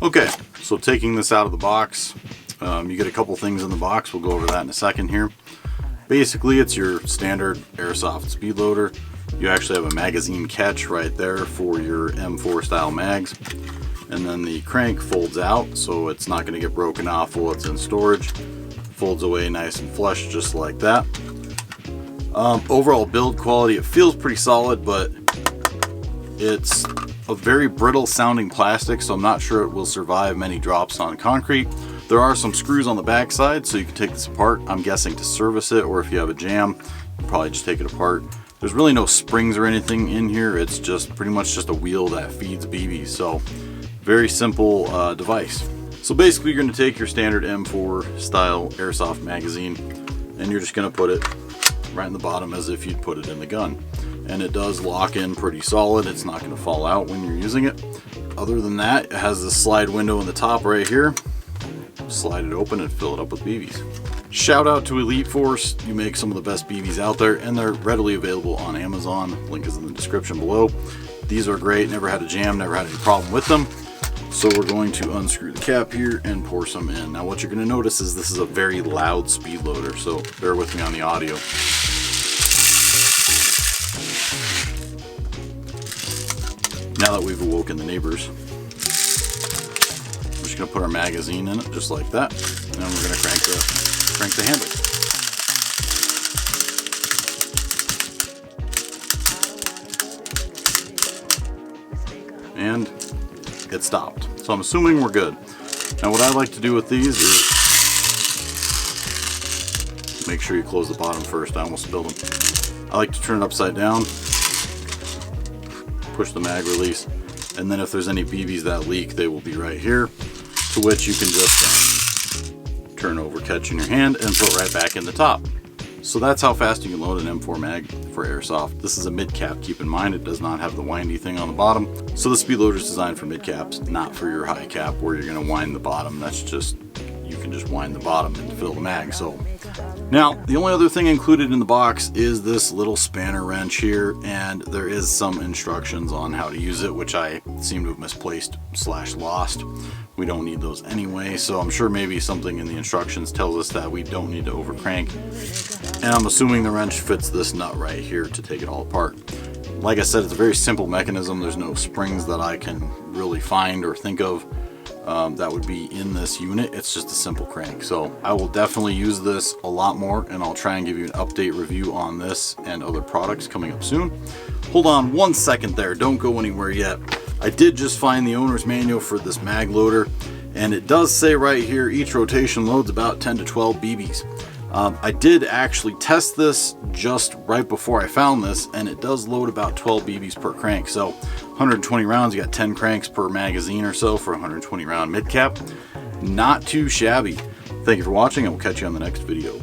Okay, so taking this out of the box, you get a couple things in the box. We'll go over that in a second here. Basically, it's your standard Airsoft speed loader. You actually have a magazine catch right there for your M4 style mags. And then the crank folds out, so it's not going to get broken off while it's in storage. Folds away nice and flush, just like that. Overall build quality, it feels pretty solid, but it's a very brittle sounding plastic, so I'm not sure it will survive many drops on concrete. There are some screws on the back side, so you can take this apart, I'm guessing to service it, or if you have a jam, you probably just take it apart. There's really no springs or anything in here. It's just pretty much just a wheel that feeds BBs, so very simple device. So basically you're going to take your standard M4 style Airsoft magazine and you're just going to put it right in the bottom as if you'd put it in the gun. And it does lock in pretty solid. It's not going to fall out when you're using it. Other than that, it has this slide window in the top right here. Slide it open and fill it up with BBs. Shout out to Elite Force. You make some of the best BBs out there and they're readily available on Amazon. Link is in the description below. These are great. Never had a jam, never had any problem with them. So we're going to unscrew the cap here and pour some in. Now what you're going to notice is this is a very loud speed loader, so bear with me on the audio. Now that we've awoken the neighbors, we're just going to put our magazine in it just like that, and then we're going to crank the handle. And it stopped. So I'm assuming we're good. Now what I like to do with these is make sure you close the bottom first. I almost spilled them. I like to turn it upside down, push the mag release, and then if there's any BBs that leak, they will be right here, to which you can just turn over, catch in your hand, and put right back in the top. So that's how fast you can load an M4 mag for Airsoft. This is a mid cap, keep in mind it does not have the windy thing on the bottom. So the speed loader is designed for mid caps, not for your high cap where you're going to wind the bottom. That's just, you can just wind the bottom and fill the mag. So now the only other thing included in the box is this little spanner wrench here, and there is some instructions on how to use it, which I seem to have misplaced / lost. We don't need those anyway, so I'm sure maybe something in the instructions tells us that we don't need to over crank. And I'm assuming the wrench fits this nut right here to take it all apart. Like I said, it's a very simple mechanism. There's no springs that I can really find or think of that would be in this unit. It's just a simple crank. So I will definitely use this a lot more, and I'll try and give you an update review on this and other products coming up soon. Hold on one second there, don't go anywhere yet. I did just find the owner's manual for this mag loader, and it does say right here each rotation loads about 10 to 12 BBs. I did actually test this just right before I found this, and it does load about 12 BBs per crank. So 120 rounds, you got 10 cranks per magazine or so for 120 round mid cap. Not too shabby. Thank you for watching, and we'll catch you on the next video.